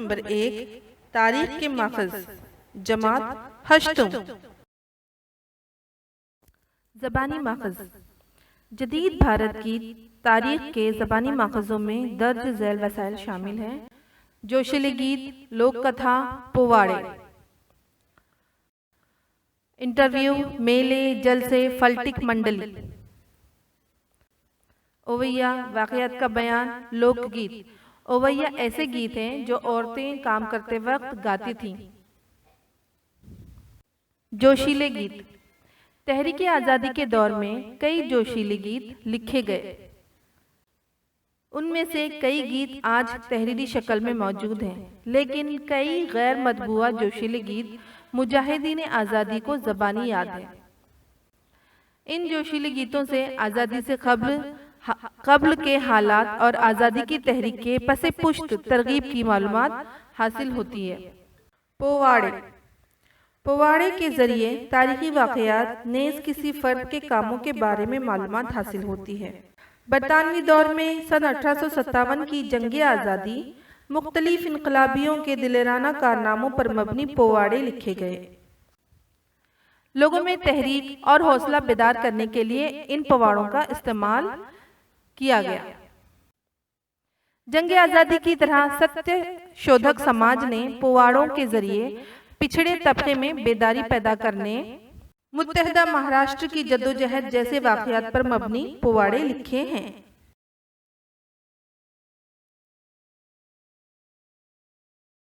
Number 1 तारीख के माखज़ जमात हश्तुम। ज़बानी माखज़। जदीद भारत की तारीख के ज़बानी माखज़ों में दर्ज झैल वसाइल शामिल हैं: जोशीले गीत, लोक कथा, पोवाड़े, इंटरव्यू, मेले, जलसे, फल्टिक मंडली, ओवैया, वाक़यात का बयान, लोकगीत। ओवैया ऐसे गीत हैं जो औरतें काम करते वक्त गाती थीं। जोशीले गीत। तहरीक आज़ादी के दौर में कई जोशीले गीत लिखे गए। उनमें से कई गीत आज तहरीरी शक्ल में मौजूद हैं, लेकिन कई गैर मतबूआ जोशीले गीत मुजाहिदीन आज़ादी को ज़बानी याद है। इन जोशीले गीतों से आज़ादी से कब्ल के हालात और आज़ादी की तहरीक के पसे पुश्त तरगीब की मालूमात हासिल होती है। पोवाड़े। पोवाड़े के जरिए तारीखी वाक़यात नेज़ किसी फ़र्द के कामों के बारे में मालूमात हासिल होती है। बरतानवी दौर में सन 1857 की जंग आज़ादी मुख्तलिफ इनकलाबियों के दिलेराना कारनामों पर मबनी पोवाड़े लिखे गए। लोगों में तहरीक और हौसला बेदार करने के लिए इन पोवाड़ों का इस्तेमाल किया गया। जंग आज़ादी की तरह सत्य शोधक समाज ने पोवाड़ों के जरिए पिछड़े तबके में बेदारी पैदा करने, मुत्तहदा महाराष्ट्र की जद्दोजहद जैसे वाक़यात पर मबनी पोवाड़े लिखे हैं।